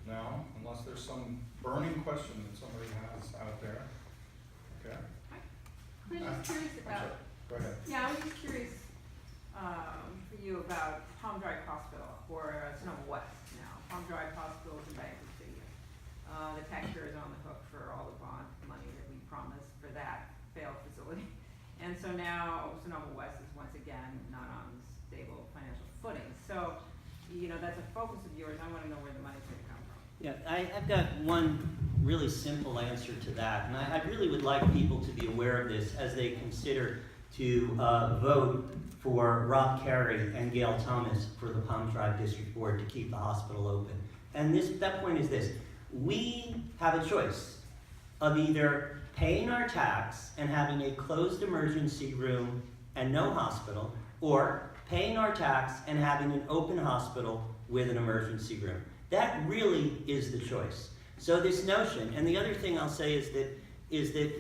No, unless there's some burning question that somebody has out there. Okay. I was just curious I'm about, sorry. Go ahead. yeah, I was just curious, for you about Palm Drive Hospital or Sonoma West now. Palm Drive Hospital is in bankruptcy. The taxpayer is on the hook for all the bond money that we promised for that failed facility. And so now Sonoma West is once again not on stable financial footing. So, you know, that's a focus of yours. I wanna know where the money's gonna come from. Yeah, I've got one really simple answer to that, and I really would like people to be aware of this as they consider to vote for Rob Carey and Gail Thomas for the Palm Drive District Board to keep the hospital open. And that point is this: we have a choice of either paying our tax and having a closed emergency room and no hospital, or paying our tax and having an open hospital with an emergency room. That really is the choice. So this notion, and the other thing I'll say is that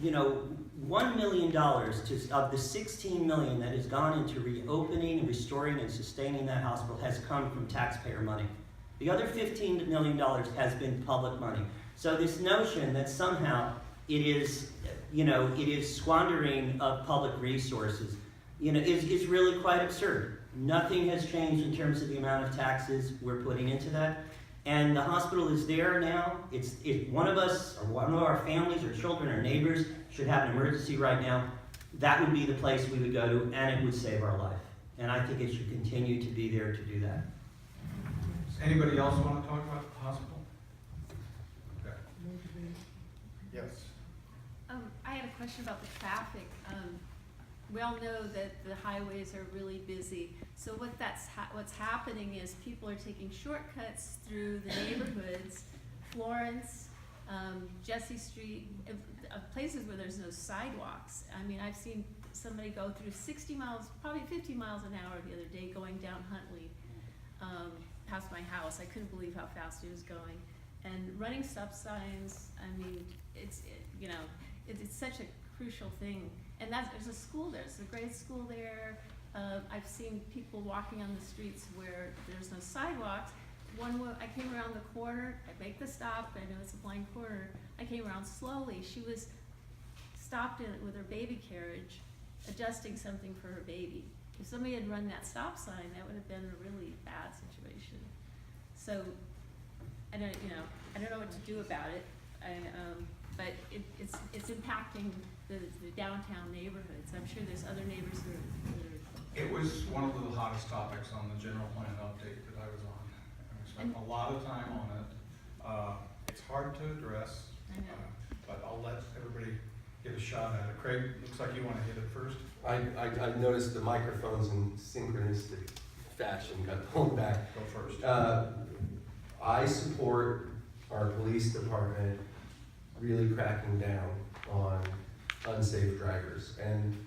you know, $1 million of the $16 million that has gone into reopening and restoring and sustaining that hospital has come from taxpayer money. The other $15 million has been public money. So this notion that somehow it is, you know, it is squandering of public resources, you know, is really quite absurd. Nothing has changed in terms of the amount of taxes we're putting into that. And the hospital is there now. If one of us, or one of our families, or children, or neighbors should have an emergency right now, that would be the place we would go to, and it would save our life. And I think it should continue to be there to do that. Does anybody else want to talk about the hospital? Okay. Yes. I had a question about the traffic. We all know that the highways are really busy. So what's happening is people are taking shortcuts through the neighborhoods, Florence, Jesse Street, places where there's no sidewalks. I mean, I've seen somebody go through 60 miles, probably 50 miles an hour the other day going down Huntley, past my house. I couldn't believe how fast he was going. And running stop signs, I mean, it's such a crucial thing. And there's a school there, it's a grade school there. I've seen people walking on the streets where there's no sidewalks. I came around the corner, I make the stop, I know it's a blind corner. I came around slowly. She was stopped in with her baby carriage, adjusting something for her baby. If somebody had run that stop sign, that would have been a really bad situation. So, I don't know what to do about it. But it's impacting the downtown neighborhoods. I'm sure there's other neighbors who are. It was one of the hottest topics on the general plan update that I was on. And we spent a lot of time on it. It's hard to address, but I'll let everybody get a shot at it. Craig, looks like you want to hit it first. I noticed the microphones in synchronistic fashion got pulled back. Go first. I support our police department really cracking down on unsafe drivers. And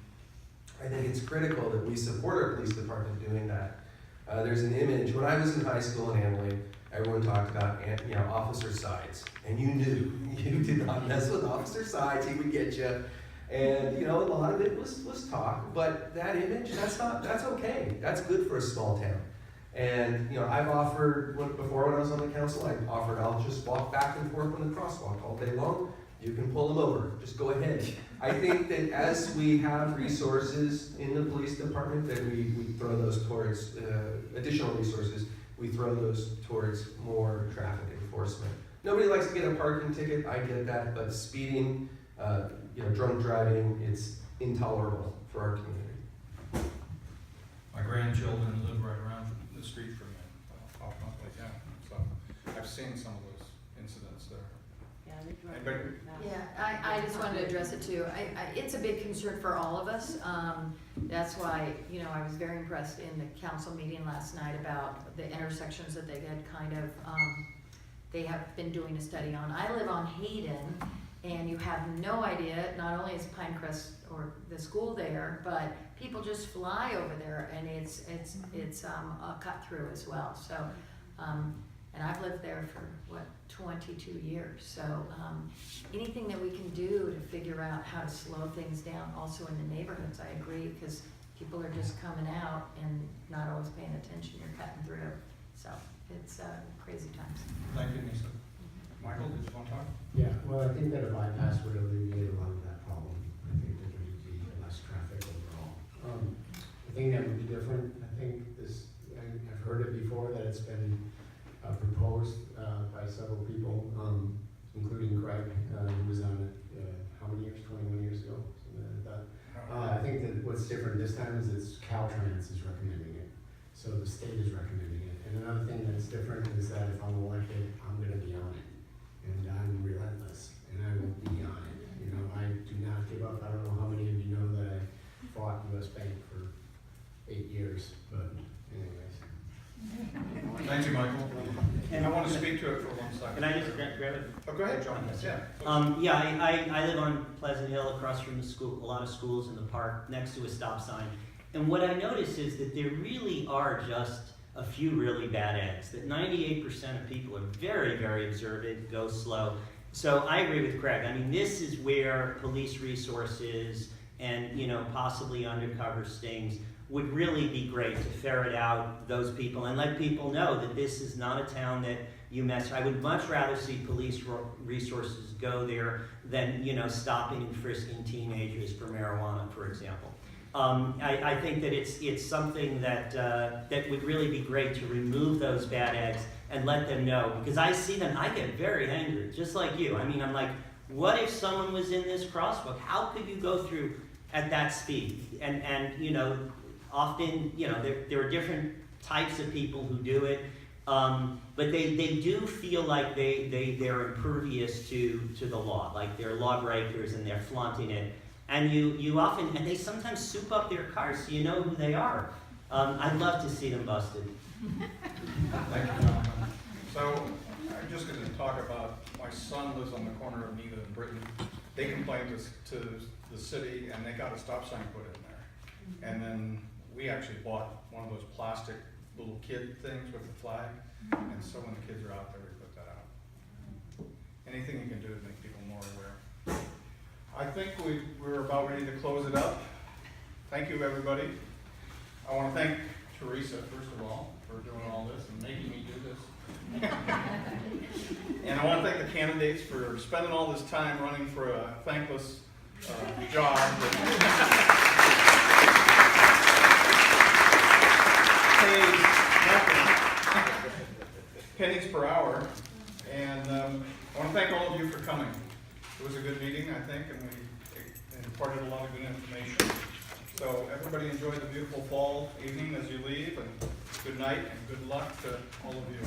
I think it's critical that we support our police department doing that. There's an image, when I was in high school in Amalie, everyone talked about officer sides. And you knew, you did not mess with officer sides, he would get you. And a lot of it was talk, but that image, that's okay. That's good for a small town. And I've offered, before when I was on the council, I offered I'll just walk back and forth on the crosswalk all day long. You can pull them over, just go ahead. I think that as we have resources in the police department, that we throw those towards additional resources, we throw those towards more traffic enforcement. Nobody likes to get a parking ticket, I get that, but speeding, drunk driving, it's intolerable for our community. My grandchildren live right around the street from me, off Monthly, so I've seen some of those incidents there. Yeah, I just wanted to address it too. It's a big concern for all of us. That's why, I was very impressed in the council meeting last night about the intersections that they had they have been doing a study on. I live on Hayden, and you have no idea, not only is Pinecrest or the school there, but people just fly over there, and it's a cut through as well. So, and I've lived there for 22 years. So anything that we can do to figure out how to slow things down, also in the neighborhoods, I agree, because people are just coming out and not always paying attention. You're cutting through. So it's crazy times. Thank you, Nisa. Michael, did you want to talk? Yeah, well, I think that a bypass would alleviate a lot of that problem. I think that there would be less traffic overall. The thing that would be different, I think this, I've heard it before, that it's been proposed by several people, including Craig, who was on it, how many years, 21 years ago, something like that. I think that what's different this time is it's Caltrans is recommending it, so the state is recommending it. And another thing that's different is that if I'm elected, I'm gonna be on it. And I'm relentless, and I will be on it. You know, I do not give up. I don't know how many of you know that I fought US Bank for 8 years, but anyways. Thank you, Michael. And I want to speak to it for 1 second. Can I just grab it? Oh, go ahead, John. Yeah. I live on Pleasant Hill across from the school, a lot of schools in the park, next to a stop sign. And what I notice is that there really are just a few really bad eggs, that 98% of people are very, very observant, go slow. So I agree with Craig. I mean, this is where police resources and, you know, possibly undercover stings would really be great to ferret out those people and let people know that this is not a town that you mess. I would much rather see police resources go there than, you know, stopping and frisking teenagers for marijuana, for example. I think that it's something that that would really be great to remove those bad eggs and let them know, because I see them, I get very angry, just like you. I mean, I'm like, what if someone was in this crosswalk? How could you go through at that speed? And you know, often, you know, there are different types of people who do it, but they do feel like they're impervious to the law, like they're lawbreakers and they're flaunting it. And you often, and they sometimes soup up their cars so you know who they are. I'd love to see them busted. Thank you, Jonathan. So I'm just going to talk about, my son lives on the corner of Nita and Britain. They complained to the city and they got a stop sign put in there. And then we actually bought one of those plastic little kid things with the flag. And so when the kids are out there, we put that out. Anything you can do to make people more aware. I think we're about ready to close it up. Thank you, everybody. I want to thank Teresa, first of all, for doing all this and making me do this. And I want to thank the candidates for spending all this time running for a thankless job. Pennies per hour. And I want to thank all of you for coming. It was a good meeting, I think, and we imparted a lot of good information. So everybody enjoy the beautiful fall evening as you leave, and good night and good luck to all of you.